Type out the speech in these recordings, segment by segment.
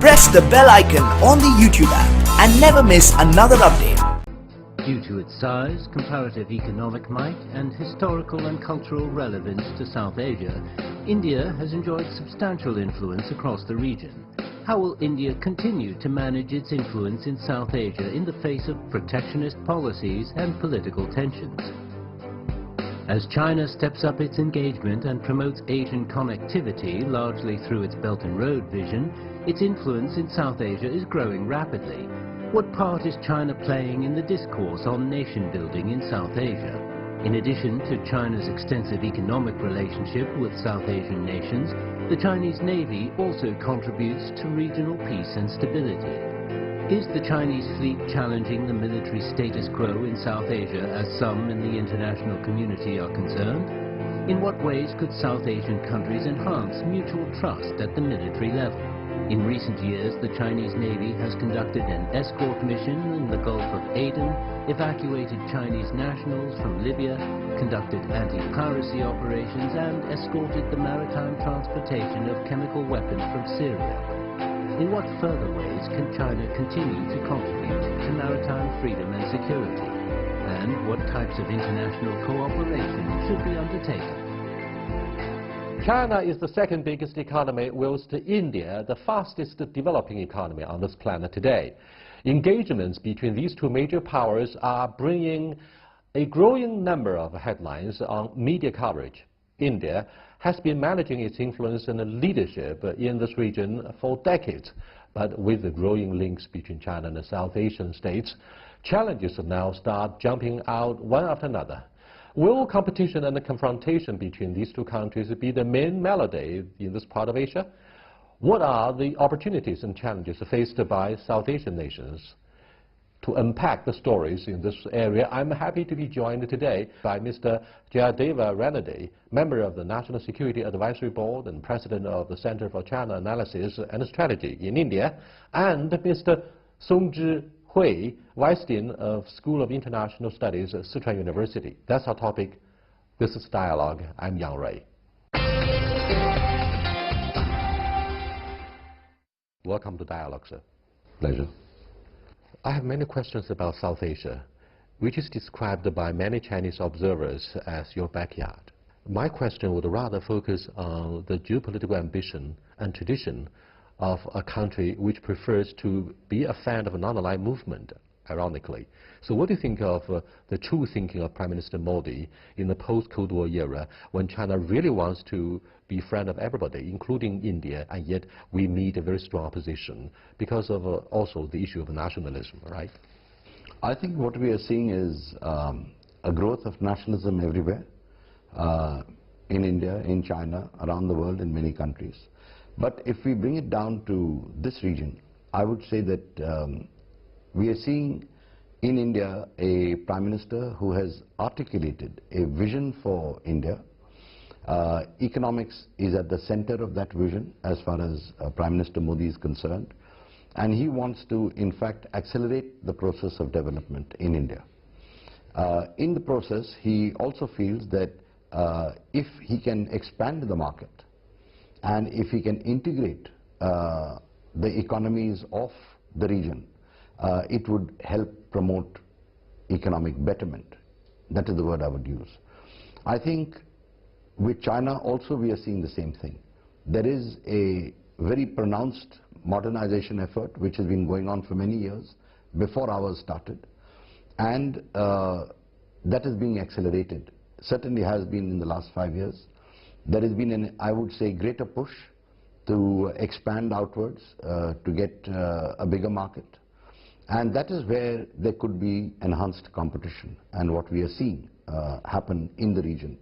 Press the bell icon on the YouTube app and never miss another update. Due to its size, comparative economic might and historical and cultural relevance to South Asia, India has enjoyed substantial influence across the region. How will India continue to manage its influence in South Asia in the face of protectionist policies and political tensions? As China steps up its engagement and promotes Asian connectivity largely through its Belt and Road vision, its influence in South Asia is growing rapidly. What part is China playing in the discourse on nation building in South Asia? In addition to China's extensive economic relationship with South Asian nations, the Chinese Navy also contributes to regional peace and stability. Is the Chinese fleet challenging the military status quo in South Asia as some in the international community are concerned? In what ways could South Asian countries enhance mutual trust at the military level? In recent years, the Chinese Navy has conducted an escort mission in the Gulf of Aden, evacuated Chinese nationals from Libya, conducted anti-piracy operations, and escorted the maritime transportation of chemical weapons from Syria. In what further ways can China continue to contribute to maritime freedom and security? And what types of international cooperation should be undertaken? China is the second biggest economy, whilst India the fastest developing economy on this planet today. Engagements between these two major powers are bringing a growing number of headlines on media coverage. India has been managing its influence and leadership in this region for decades, but with the growing links between China and the South Asian states, challenges now start jumping out one after another. Will competition and the confrontation between these two countries be the main melody in this part of Asia? What are the opportunities and challenges faced by South Asian nations? To unpack the stories in this area, I'm happy to be joined today by Mr. Jayadeva Ranade, member of the National Security Advisory Board and president of the Center for China Analysis and Strategy in India, and Mr. Songzhi Hui, Vice Dean of School of International Studies at Sichuan University. That's our topic. This is Dialogue. I'm Yang Rui. Welcome to Dialogue, sir. Pleasure. I have many questions about South Asia, which is described by many Chinese observers as your backyard. My question would rather focus on the geopolitical ambition and tradition of a country which prefers to be a fan of a non-aligned movement, ironically. So what do you think of the true thinking of Prime Minister Modi in the post-Cold War era, when China really wants to be friend of everybody, including India, and yet we meet a very strong opposition because of also the issue of nationalism, right? I think what we are seeing is a growth of nationalism everywhere, in India, in China, around the world, in many countries. But if we bring it down to this region, I would say that we are seeing in India a Prime Minister who has articulated a vision for India. Economics is at the center of that vision as far as Prime Minister Modi is concerned. And he wants to, in fact, accelerate the process of development in India. In the process, he also feels that if he can expand the market, and if he can integrate the economies of the region, it would help promote economic betterment. That is the word I would use. I think with China also we are seeing the same thing. There is a very pronounced modernization effort which has been going on for many years before ours started, and that is being accelerated. Certainly has been in the last 5 years. There has been an, I would say, greater push to expand outwards, to get a bigger market. And that is where there could be enhanced competition, and what we are seeing happen in the region.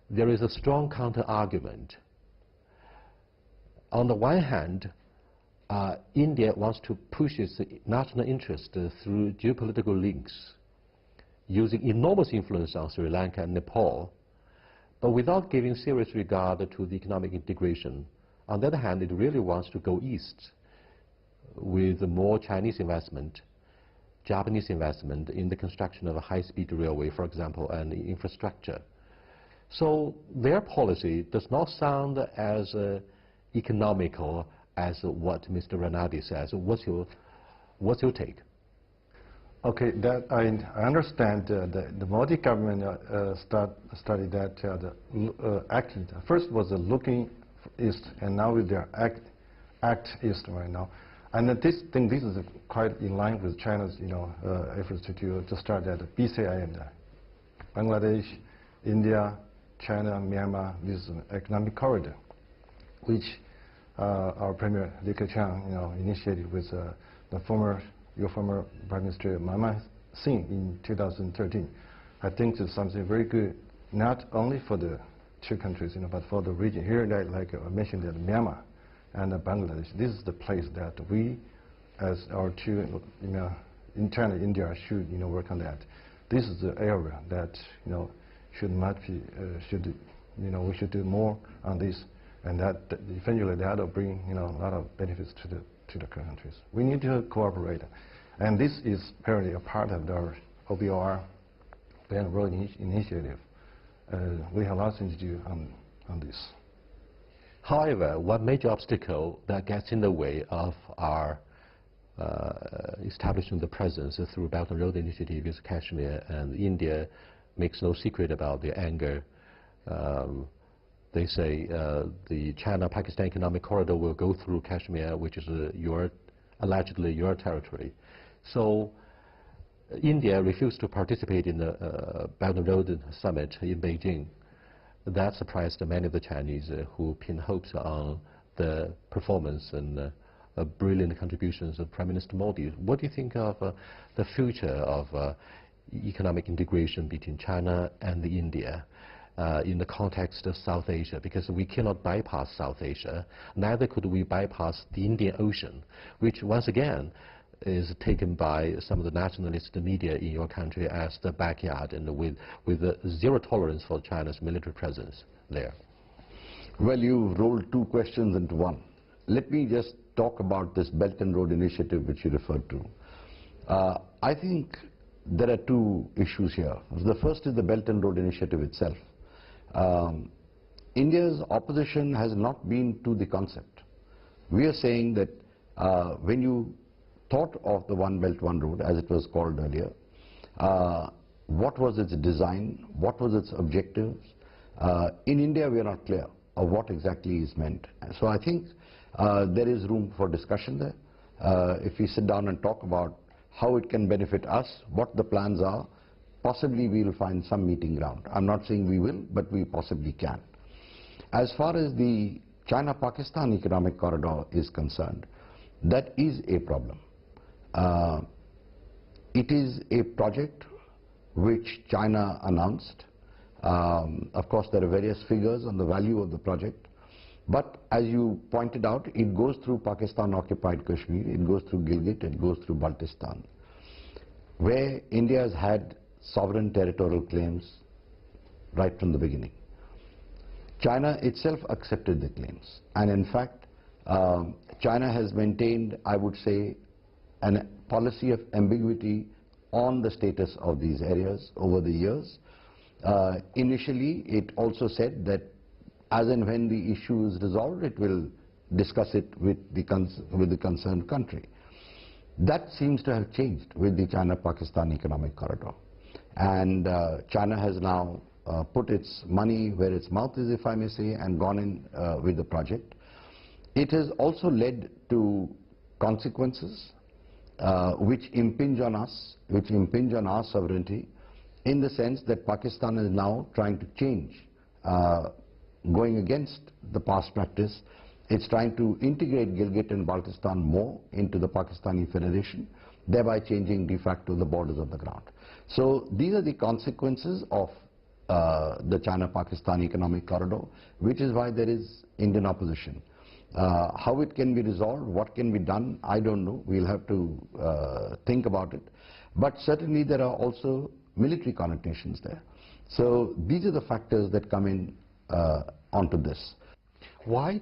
There is a strong counter-argument. On the one hand, India wants to push its national interest through geopolitical links, using enormous influence on Sri Lanka and Nepal, but without giving serious regard to the economic integration. On the other hand, it really wants to go east with more Chinese investment, Japanese investment in the construction of a high-speed railway, for example, and infrastructure. So their policy does not sound as economical as what Mr. Ranadi says. What's your take? Okay, that I understand the Modi government studied that acting first was looking east, and now they're act east right now, and this is quite in line with China's efforts to start that BCI, Bangladesh, India, China, Myanmar. This is an economic corridor, which our Premier Li Keqiang initiated with your former Prime Minister Manmohan Singh in 2013. I think it's something very good, not only for the two countries, but for the region. Here, like I mentioned, that Myanmar and Bangladesh, this is the place that we, as our two, in China, India, should work on that. This is the area that we should do more on this, and that eventually that will bring a lot of benefits to the countries. We need to cooperate, and this is apparently a part of our OBOR Belt and Road Initiative. We have lots to do on this. However, one major obstacle that gets in the way of our establishing the presence through Belt and Road Initiative is Kashmir, and India makes no secret about their anger. They say the China-Pakistan Economic Corridor will go through Kashmir, which is allegedly your territory. So India refused to participate in the Belt and Road Summit in Beijing. That surprised many of the Chinese who pinned hopes on the performance and brilliant contributions of Prime Minister Modi. What do you think of the future of economic integration between China and India in the context of South Asia? Because we cannot bypass South Asia, neither could we bypass the Indian Ocean, which once again is taken by some of the nationalist media in your country as the backyard, and with zero tolerance for China's military presence there. Well, you rolled two questions into one. Let me just talk about this Belt and Road Initiative which you referred to. I think there are two issues here. The first is the Belt and Road Initiative itself. India's opposition has not been to the concept. We are saying that when you thought of the One Belt, One Road, as it was called earlier, what was its design, what was its objectives? In India, we are not clear of what exactly is meant. So I think there is room for discussion there. If we sit down and talk about how it can benefit us, what the plans are, possibly we will find some meeting ground. I'm not saying we will, but we possibly can. As far as the China-Pakistan Economic Corridor is concerned, that is a problem. It is a project which China announced. Of course, there are various figures on the value of the project. But as you pointed out, it goes through Pakistan-occupied Kashmir, it goes through Gilgit, it goes through Baltistan, where India has had sovereign territorial claims right from the beginning. China itself accepted the claims, and in fact, China has maintained, I would say, a policy of ambiguity on the status of these areas over the years. Initially, it also said that as and when the issue is resolved, it will discuss it with the concerned country. That seems to have changed with the China-Pakistan Economic Corridor. And China has now put its money where its mouth is, if I may say, and gone in with the project. It has also led to consequences which impinge on us, which impinge on our sovereignty, in the sense that Pakistan is now trying to change, going against the past practice. It's trying to integrate Gilgit and Baltistan more into the Pakistani Federation, thereby changing de facto the borders on the ground. So these are the consequences of the China-Pakistan Economic Corridor, which is why there is Indian opposition. How it can be resolved, what can be done, I don't know. We'll have to think about it. But certainly there are also military connotations there. So these are the factors that come in onto this. Why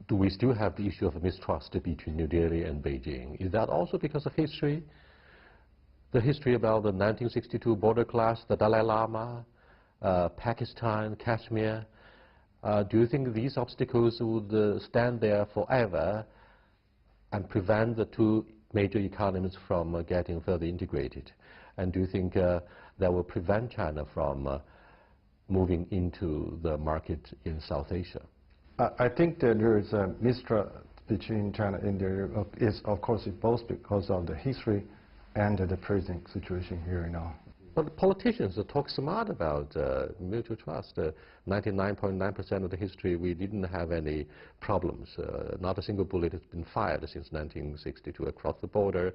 do we still have the issue of mistrust between New Delhi and Beijing? Is that also because of history? The history about the 1962 border clash, the Dalai Lama, Pakistan, Kashmir, Do you think these obstacles would stand there forever and prevent the two major economies from getting further integrated? And do you think that will prevent China from moving into the market in South Asia? I think that there is a mistrust between China and India. Is of course both because of the history and the present situation here now. But the politicians talk smart about mutual trust. 99.9% of the history, we didn't have any problems. Not a single bullet has been fired since 1962 across the border.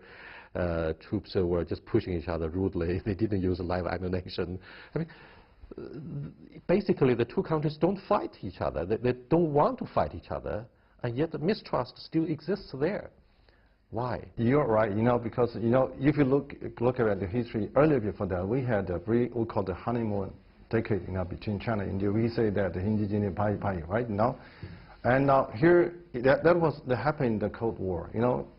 Troops were just pushing each other rudely. They didn't use live ammunition. I mean, basically, the two countries don't fight each other. They don't want to fight each other, and yet the mistrust still exists there. Why? You're right, because, if you look at the history earlier before that, we had a we call the honeymoon decade, between China and India. We say that the Hindi pai, right now. And now here, that was that happened in the Cold War.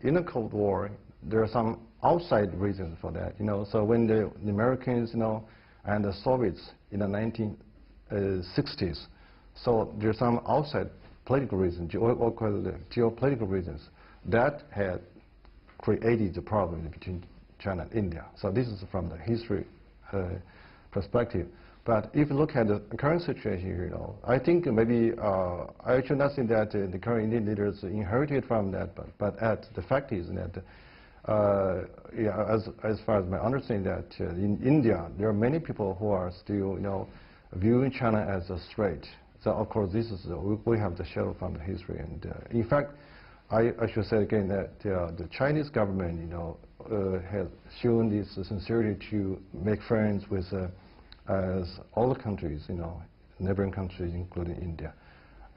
In the Cold War, there are some outside reasons for that. So when the Americans, and the Soviets in the 1960s, so there's some outside political reasons, geopolitical reasons, that had created the problem between China and India. So this is from the history perspective. But if you look at the current situation here, I think maybe I should not say that the current Indian leaders inherited from that, but the fact is that as far as my understanding that in India there are many people who are still viewing China as a threat. So of course this is we have the shadow from the history, and in fact I should say again that the Chinese government has shown this sincerity to make friends with as all the countries, neighboring countries including India.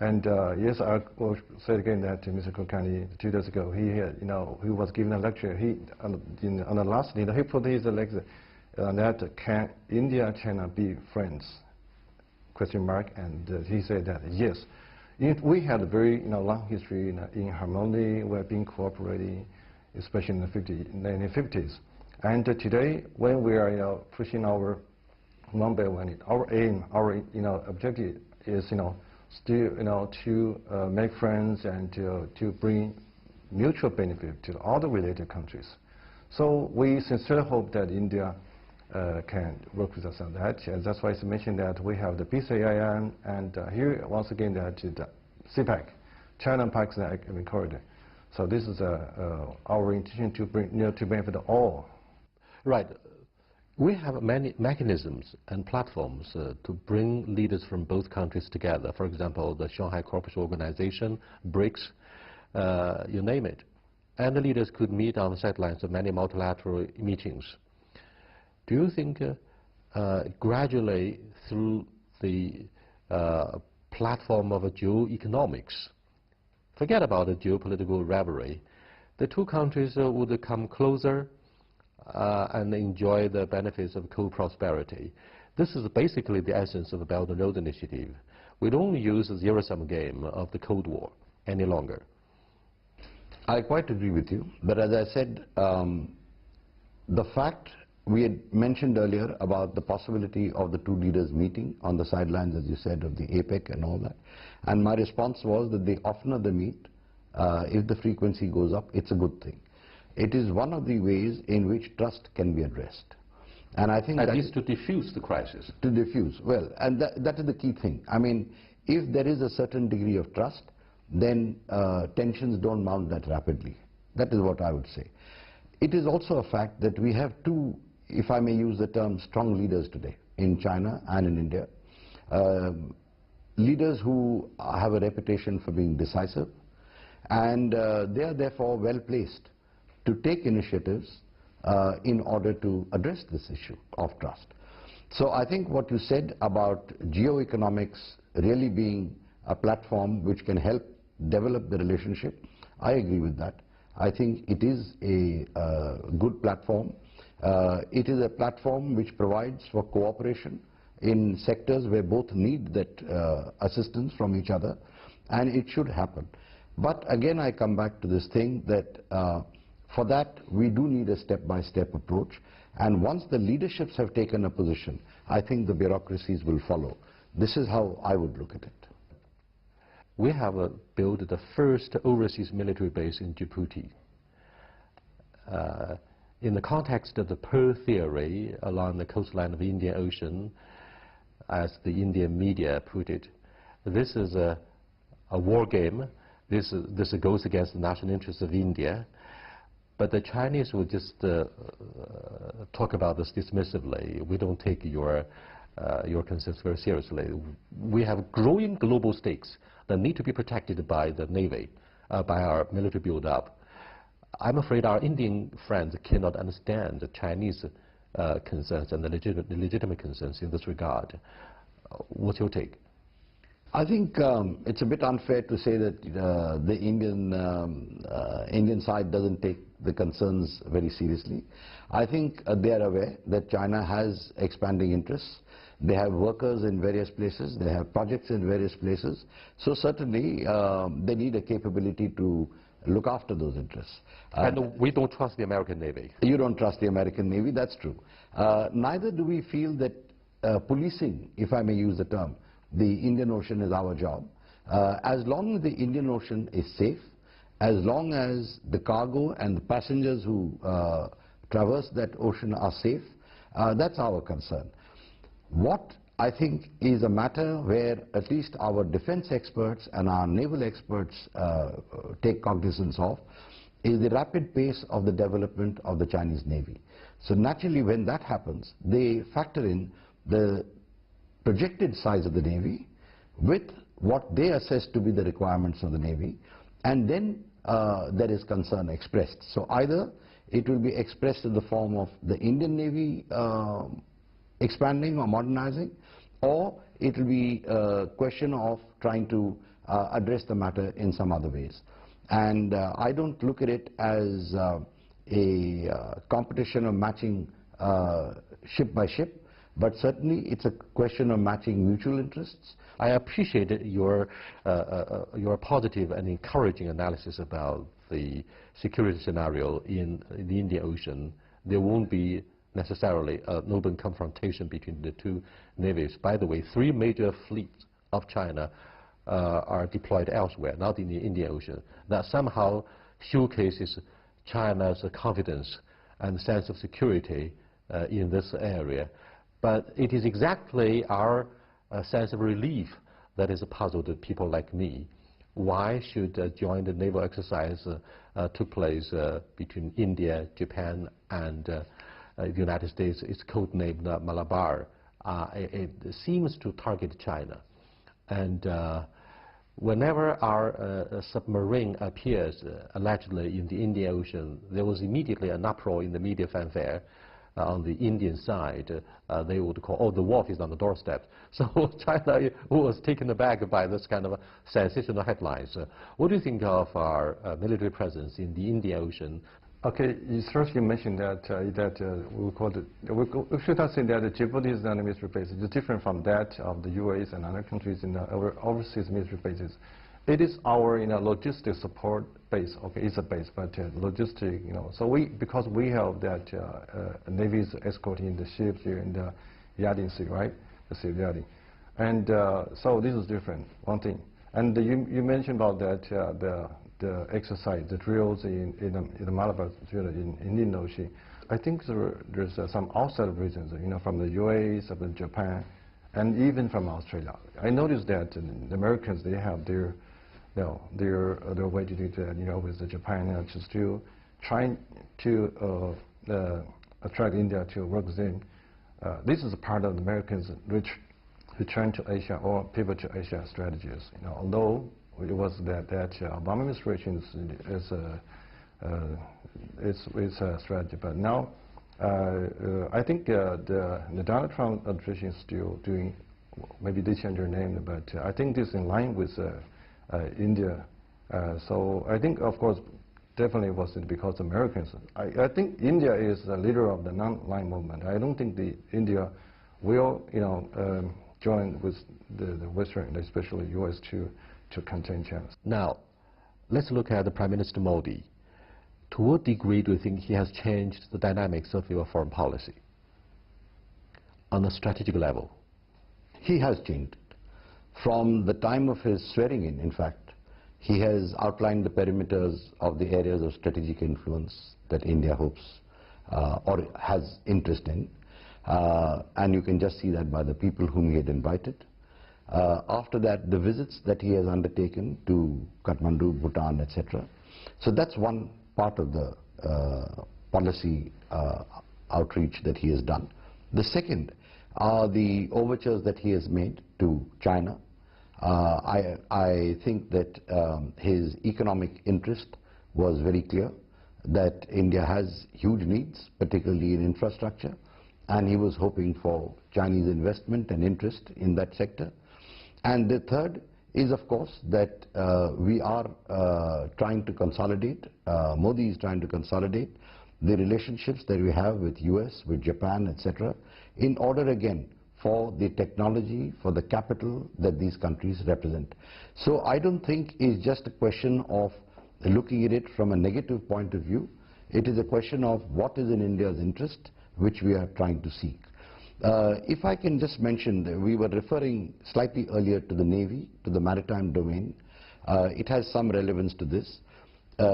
And yes, I will say again that Mr. Kulkarni 2 days ago, he was giving a lecture. On the last day, he put his lecture that can India and China be friends? ? And he said that yes, we had a very long history in harmony. We have been cooperating, especially in the 1950s. And today, when we are pushing our one by one, our aim, our objective is still to make friends and to bring mutual benefit to all the related countries. So we sincerely hope that India can work with us on that, and that's why it's mentioned that we have the PCIM, and here once again that the CPEC, China-Pakistan Economic Corridor. So this is our intention to bring to benefit all. Right. We have many mechanisms and platforms to bring leaders from both countries together. For example, the Shanghai Cooperation Organization, BRICS, you name it. And the leaders could meet on the sidelines of many multilateral meetings. Do you think gradually through the platform of geoeconomics, forget about the geopolitical rivalry, the two countries would come closer and enjoy the benefits of co-prosperity? This is basically the essence of the Belt and Road Initiative. We don't use a zero-sum game of the Cold War any longer. I quite agree with you, but as I said, the fact we had mentioned earlier about the possibility of the two leaders meeting on the sidelines, as you said, of the APEC and all that, and my response was that the oftener they meet, if the frequency goes up, it's a good thing. It is one of the ways in which trust can be addressed. And I think at least to diffuse the crisis. To diffuse, well, and that is the key thing. I mean, if there is a certain degree of trust, then tensions don't mount that rapidly. That is what I would say. It is also a fact that we have two, if I may use the term, strong leaders today in China and in India. Leaders who have a reputation for being decisive, and they are therefore well placed to take initiatives in order to address this issue of trust. So I think what you said about geoeconomics really being a platform which can help develop the relationship, I agree with that. I think it is a good platform. It is a platform which provides for cooperation in sectors where both need that assistance from each other, and it should happen. But again, I come back to this thing that for that we do need a step-by-step approach, and once the leaderships have taken a position, I think the bureaucracies will follow. This is how I would look at it. we have built the first overseas military base in Djibouti. In the context of the Pearl theory along the coastline of the Indian Ocean, as the Indian media put it, this is a war game. This goes against the national interests of India. But the Chinese will just talk about this dismissively. We don't take your concerns very seriously. We have growing global stakes that need to be protected by the Navy, by our military build-up. I'm afraid our Indian friends cannot understand the Chinese concerns and the legitimate concerns in this regard. What's your take? I think it's a bit unfair to say that the Indian side doesn't take the concerns very seriously. I think they are aware that China has expanding interests. They have workers in various places. They have projects in various places. So certainly they need a capability to look after those interests. And we don't trust the American Navy. You don't trust the American Navy, that's true. Neither do we feel that policing, if I may use the term, the Indian Ocean is our job. As long as the Indian Ocean is safe, as long as the cargo and the passengers who traverse that ocean are safe, that's our concern. What I think is a matter where at least our defense experts and our naval experts take cognizance of is the rapid pace of the development of the Chinese Navy. So naturally when that happens, they factor in the projected size of the Navy with what they assess to be the requirements of the Navy, and then there is concern expressed. So either it will be expressed in the form of the Indian Navy expanding or modernizing, or it will be a question of trying to address the matter in some other ways. And I don't look at it as a competition of matching ship by ship, but certainly it's a question of matching mutual interests. I appreciate your positive and encouraging analysis about the security scenario in the Indian Ocean. There won't be necessarily an open confrontation between the two navies. By the way, 3 major fleets of China are deployed elsewhere, not in the Indian Ocean. That somehow showcases China's confidence and sense of security in this area. But it is exactly our sense of relief that has puzzled people like me. Why should a joint naval exercise took place between India, Japan, and the United States? It's codenamed Malabar. It seems to target China. And whenever our submarine appears allegedly in the Indian Ocean, there was immediately an uproar in the media fanfare. On the Indian side, they would call, oh, the wolf is on the doorstep. So China was taken aback by this kind of sensational headlines. What do you think of our military presence in the Indian Ocean? Okay, first you mentioned that we call it, we should not say that the Djibouti's military base is different from that of the US and other countries in the overseas military bases. It is our logistic support base. Okay, it's a base, but logistic, So because we have that Navy is escorting the ships here in the Yadin Sea, right? The Sea of Yadin, and so this is different. One thing, and you mentioned about that the exercise, the drills in the Malabar in Indian Ocean. I think there's some outside reasons, from the US, from Japan, and even from Australia. I noticed that the Americans, they have their way to do that, with the Japan, just to trying to attract India to work with them. This is a part of the Americans' which return to Asia or pivot to Asia strategies. Although it was that Obama administration is a strategy, but now I think the Donald Trump administration is still doing, maybe they change their name, but I think this is in line with India. So I think, of course, definitely wasn't because Americans. I think India is the leader of the non-aligned movement. I don't think India will, join with the Western, especially U.S. to contain China. Now, let's look at the Prime Minister Modi. To what degree do you think he has changed the dynamics of your foreign policy on a strategic level? He has changed. From the time of his swearing in fact, he has outlined the perimeters of the areas of strategic influence that India hopes or has interest in. And you can just see that by the people whom he had invited. After that, the visits that he has undertaken to Kathmandu, Bhutan, etc. So that's one part of the policy outreach that he has done. The second are the overtures that he has made to China. I think that his economic interest was very clear, that India has huge needs, particularly in infrastructure, and he was hoping for Chinese investment and interest in that sector. And the third is, of course, that we are trying to consolidate, Modi is trying to consolidate the relationships that we have with US, with Japan, etc., in order again for the technology, for the capital that these countries represent. So I don't think it's just a question of looking at it from a negative point of view. It is a question of what is in India's interest, which we are trying to seek. If I can just mention that we were referring slightly earlier to the Navy, to the maritime domain. It has some relevance to this.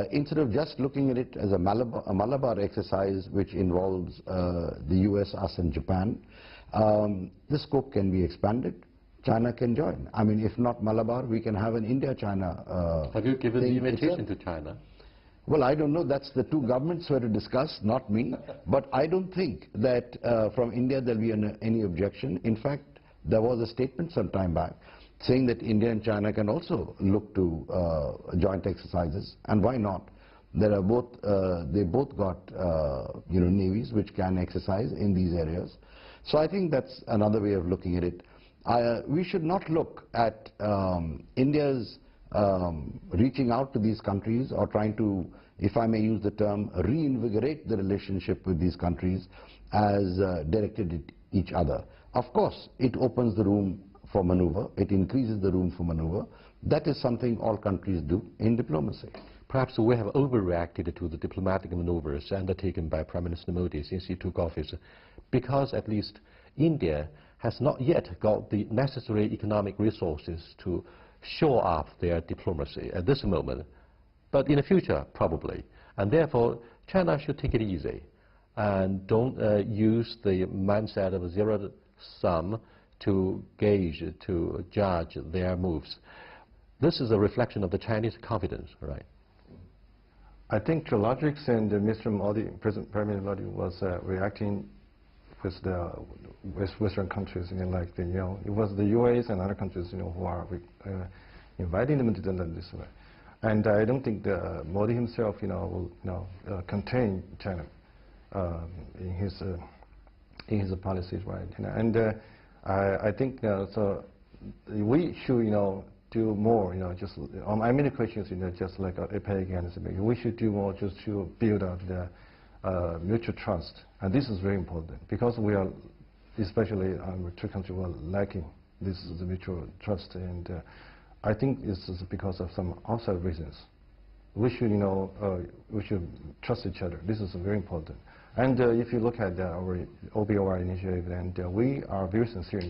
Instead of just looking at it as a Malabar exercise which involves the US, us and Japan, the scope can be expanded. China can join. I mean, if not Malabar, we can have an India-China Have you given the invitation itself. to China? Well, I don't know. That's the two governments who are to discuss, not me. But I don't think that from India there will be any objection. In fact, there was a statement some time back saying that India and China can also look to joint exercises, and why not? There are both. They both got navies which can exercise in these areas. So I think that's another way of looking at it. We should not look at India's reaching out to these countries or trying to, if I may use the term, reinvigorate the relationship with these countries as directed at each other. Of course, it opens the room for maneuver. It increases the room for maneuver. That is something all countries do in diplomacy. Perhaps we have overreacted to the diplomatic maneuvers undertaken by Prime Minister Modi since he took office, because at least India has not yet got the necessary economic resources to shore up their diplomacy at this moment, but in the future probably. And therefore China should take it easy and don't use the mindset of zero sum to gauge, to judge their moves. This is a reflection of the Chinese confidence, right? I think to a large extent, Mr. Modi, Prime Minister Modi, was reacting with the Western countries, like it was the US and other countries, who are inviting them to do this way. And I don't think Modi himself, will contain China in his policies, right? And I think so. We should, do more, just on many questions, just like APEC and we should do more just to build up the mutual trust, and this is very important because we are, especially our two countries, were lacking this is the mutual trust, and I think this is because of some outside reasons. We should, we should trust each other. This is very important. And if you look at our OBOR initiative, and we are very sincere,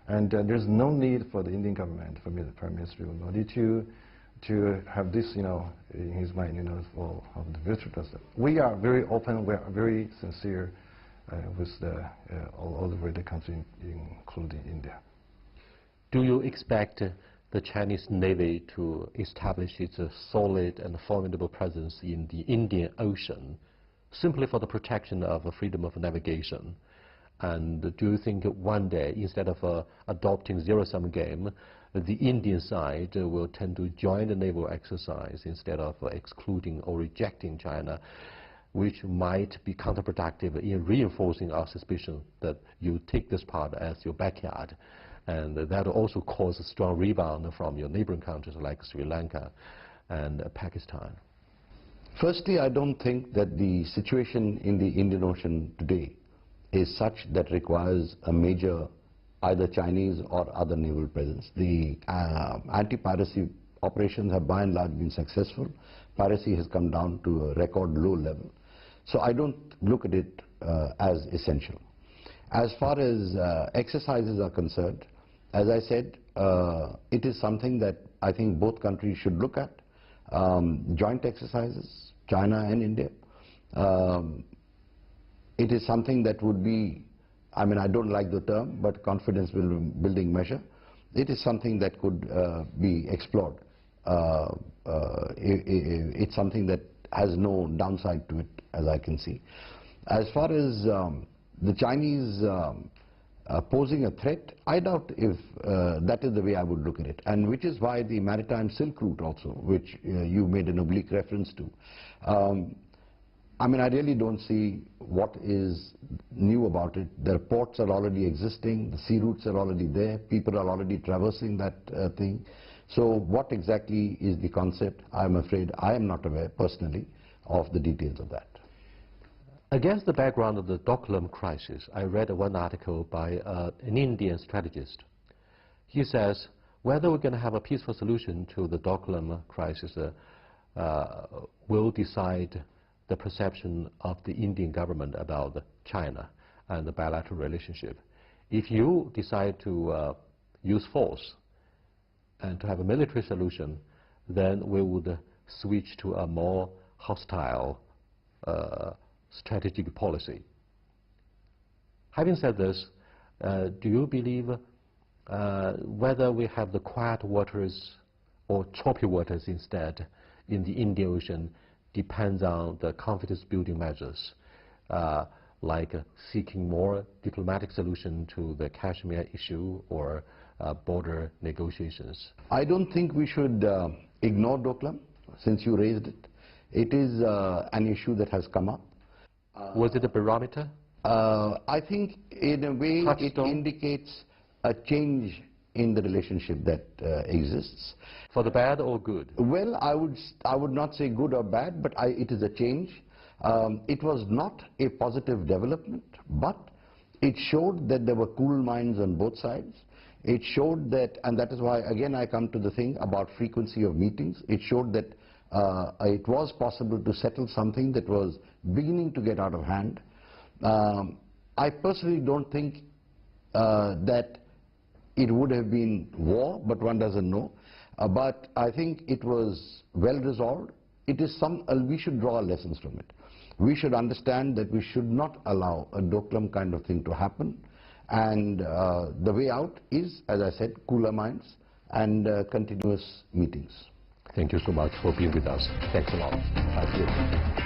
and there's no need for the Indian government, for Prime Minister Modi, to have this, in his mind, for the mutual trust. We are very open. We are very sincere with all over the country, including India. Do you expect the Chinese Navy to establish its solid and formidable presence in the Indian Ocean simply for the protection of freedom of navigation? And do you think one day, instead of adopting zero-sum game, the Indian side will tend to join the naval exercise instead of excluding or rejecting China, which might be counterproductive in reinforcing our suspicion that you take this part as your backyard? And that will also cause a strong rebound from your neighboring countries like Sri Lanka and Pakistan. Firstly, I don't think that the situation in the Indian Ocean today is such that requires a major either Chinese or other naval presence. The anti-piracy operations have by and large been successful. Piracy has come down to a record low level. So I don't look at it as essential. As far as exercises are concerned, as I said, it is something that I think both countries should look at. Joint exercises, China and India. It is something that would be, I mean, I don't like the term, but confidence building measure. It is something that could be explored. It's something that has no downside to it, as I can see. As far as the Chinese posing a threat, I doubt if that is the way I would look at it, and which is why the maritime Silk Route also, which you made an oblique reference to. I mean, I really don't see what is new about it. The ports are already existing, the sea routes are already there, people are already traversing that thing. So what exactly is the concept? I'm afraid I am not aware personally of the details of that. Against the background of the Doklam crisis, I read one article by an Indian strategist. He says, whether we're going to have a peaceful solution to the Doklam crisis will decide the perception of the Indian government about China and the bilateral relationship. If you decide to use force and to have a military solution, then we would switch to a more hostile strategic policy. Having said this, do you believe whether we have the quiet waters or choppy waters instead in the Indian Ocean depends on the confidence building measures like seeking more diplomatic solution to the Kashmir issue or border negotiations? I don't think we should ignore Doklam, since you raised it. It is an issue that has come up. Was it a barometer? I think in a way it indicates a change in the relationship that exists. For the bad or good? Well, I would not say good or bad, but it is a change. It was not a positive development, but it showed that there were cool minds on both sides. It showed that, and that is why again I come to the thing about frequency of meetings. It showed that it was possible to settle something that was beginning to get out of hand. I personally don't think that it would have been war, but one doesn't know. But I think it was well resolved. It is we should draw lessons from it. We should understand that we should not allow a Doklam kind of thing to happen. And the way out is, as I said, cooler minds and continuous meetings. Thank you so much for being with us. Thanks a lot. Thank you.